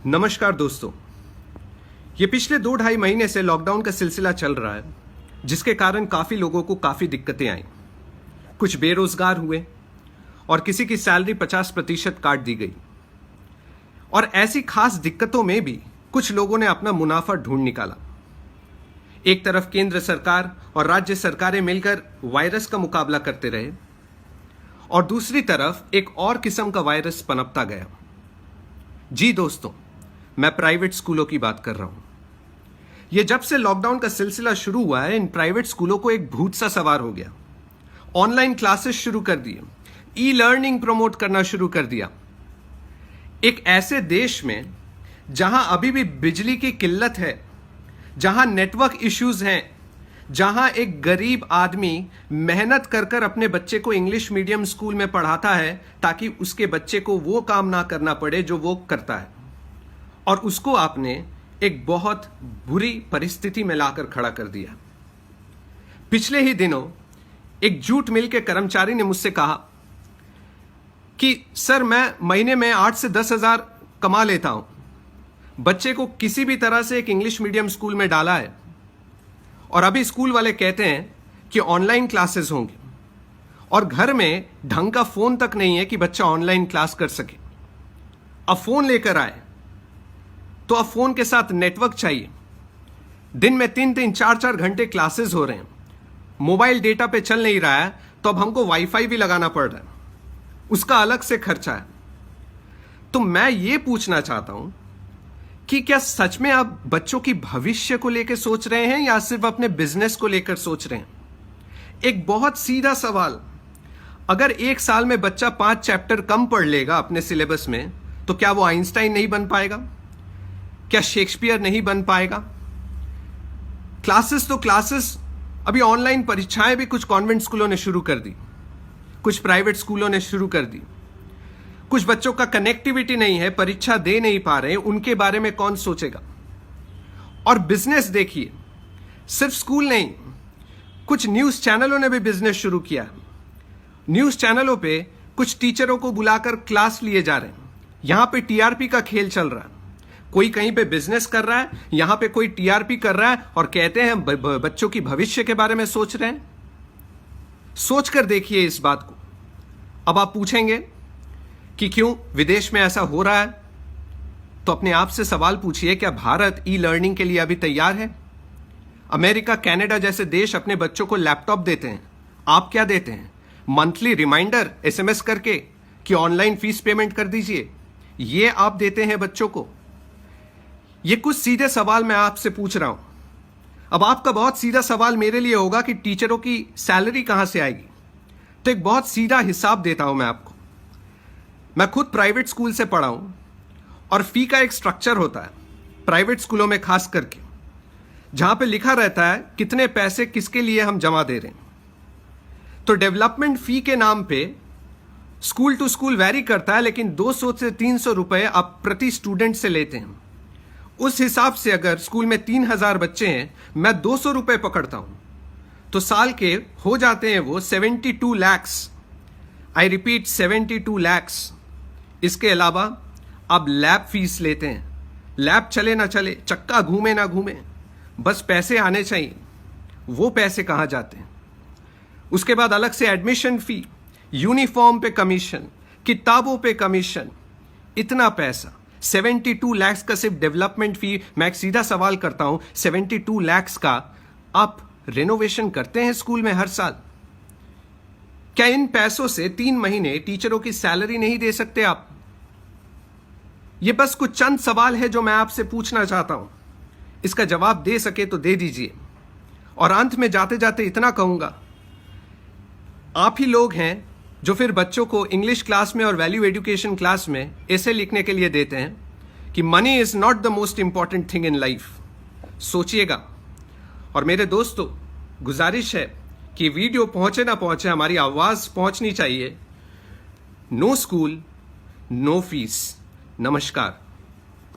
नमस्कार दोस्तों, ये पिछले 2-2.5 महीने से लॉकडाउन का सिलसिला चल रहा है, जिसके कारण काफ़ी लोगों को काफ़ी दिक्कतें आई। कुछ बेरोजगार हुए और किसी की सैलरी 50% काट दी गई। और ऐसी खास दिक्कतों में भी कुछ लोगों ने अपना मुनाफा ढूंढ निकाला। एक तरफ केंद्र सरकार और राज्य सरकारें मिलकर वायरस का मुकाबला करते रहे और दूसरी तरफ एक और किस्म का वायरस पनपता गया। जी दोस्तों, मैं प्राइवेट स्कूलों की बात कर रहा हूं। यह जब से लॉकडाउन का सिलसिला शुरू हुआ है, इन प्राइवेट स्कूलों को एक भूत सा सवार हो गया। ऑनलाइन क्लासेस शुरू कर दिए, ई लर्निंग प्रमोट करना शुरू कर दिया। एक ऐसे देश में जहां अभी भी बिजली की किल्लत है, जहां नेटवर्क इश्यूज हैं, जहां एक गरीब आदमी मेहनत कर कर अपने बच्चे को इंग्लिश मीडियम स्कूल में पढ़ाता है ताकि उसके बच्चे को वो काम ना करना पड़े जो वो करता है, और उसको आपने एक बहुत बुरी परिस्थिति में लाकर खड़ा कर दिया। पिछले ही दिनों एक जूट मिल के कर्मचारी ने मुझसे कहा कि सर, मैं महीने में 8 से 10 हजार कमा लेता हूं, बच्चे को किसी भी तरह से एक इंग्लिश मीडियम स्कूल में डाला है और अभी स्कूल वाले कहते हैं कि ऑनलाइन क्लासेस होंगे और घर में ढंग का फोन तक नहीं है कि बच्चा ऑनलाइन क्लास कर सके। अब फोन लेकर आए तो अब फोन के साथ नेटवर्क चाहिए। दिन में 3-3, 4-4 घंटे क्लासेस हो रहे हैं, मोबाइल डेटा पे चल नहीं रहा है, तो अब हमको वाईफाई भी लगाना पड़ रहा है, उसका अलग से खर्चा है। तो मैं ये पूछना चाहता हूं कि क्या सच में आप बच्चों की भविष्य को लेकर सोच रहे हैं या सिर्फ अपने बिजनेस को लेकर सोच रहे हैं? एक बहुत सीधा सवाल, अगर एक साल में बच्चा 5 चैप्टर कम पढ़ लेगा अपने सिलेबस में, तो क्या वो आइंस्टाइन नहीं बन पाएगा? क्या शेक्सपियर नहीं बन पाएगा? क्लासेस तो क्लासेस, अभी ऑनलाइन परीक्षाएं भी कुछ कॉन्वेंट स्कूलों ने शुरू कर दी, कुछ प्राइवेट स्कूलों ने शुरू कर दी। कुछ बच्चों का कनेक्टिविटी नहीं है, परीक्षा दे नहीं पा रहे, उनके बारे में कौन सोचेगा? और बिजनेस देखिए, सिर्फ स्कूल नहीं, कुछ न्यूज चैनलों ने भी बिजनेस शुरू किया। न्यूज चैनलों पे कुछ टीचरों को बुलाकर क्लास लिए जा रहे हैं। यहां पे टीआरपी का खेल चल रहा है। कोई कहीं पे बिजनेस कर रहा है, यहां पे कोई टीआरपी कर रहा है और कहते हैं बच्चों की भविष्य के बारे में सोच रहे हैं। सोचकर देखिए इस बात को। अब आप पूछेंगे कि क्यों विदेश में ऐसा हो रहा है, तो अपने आप से सवाल पूछिए, क्या भारत ई लर्निंग के लिए अभी तैयार है? अमेरिका, कनाडा जैसे देश अपने बच्चों को लैपटॉप देते हैं। आप क्या देते हैं? मंथली रिमाइंडर एसएमएस करके कि ऑनलाइन फीस पेमेंट कर दीजिए, ये आप देते हैं बच्चों को? ये कुछ सीधे सवाल मैं आपसे पूछ रहा हूं। अब आपका बहुत सीधा सवाल मेरे लिए होगा कि टीचरों की सैलरी कहां से आएगी। तो एक बहुत सीधा हिसाब देता हूं मैं आपको। मैं खुद प्राइवेट स्कूल से पढ़ा हूं और फी का एक स्ट्रक्चर होता है प्राइवेट स्कूलों में, खास करके जहां पे लिखा रहता है कितने पैसे किसके लिए हम जमा दे रहे हैं। तो डेवलपमेंट फी के नाम पे स्कूल टू स्कूल वैरी करता है, लेकिन 200 से 300 रुपए आप प्रति स्टूडेंट से लेते हैं। उस हिसाब से अगर स्कूल में 3000 बच्चे हैं, मैं 200 रुपए पकड़ता हूं, तो साल के हो जाते हैं वो 72 lakhs। I repeat, 72 lakhs। इसके अलावा आप लैब फीस लेते हैं। लैब चले ना चले, चक्का घूमे ना घूमे, बस पैसे आने चाहिए। वो पैसे कहां जाते हैं? उसके बाद अलग से एडमिशन फी, यूनिफॉर्म पे कमीशन, किताबों पे कमीशन, इतना पैसा। 72 lakhs का सिर्फ डेवलपमेंट फी। मैं एक सीधा सवाल करता हूं, 72 lakhs का आप रेनोवेशन करते हैं स्कूल में हर साल? क्या इन पैसों से 3 महीने टीचरों की सैलरी नहीं दे सकते आप? ये बस कुछ चंद सवाल है जो मैं आपसे पूछना चाहता हूं। इसका जवाब दे सके तो दे दीजिए। और अंत में जाते जाते इतना कहूंगा, आप ही लोग हैं जो फिर बच्चों को इंग्लिश क्लास में और वैल्यू एजुकेशन क्लास में ऐसे लिखने के लिए देते हैं कि money is not the most important thing in life. सोचिएगा। और मेरे दोस्तों, गुजारिश है कि वीडियो पहुंचे ना पहुंचे, हमारी आवाज पहुंचनी चाहिए। No school, no fees. नमस्कार।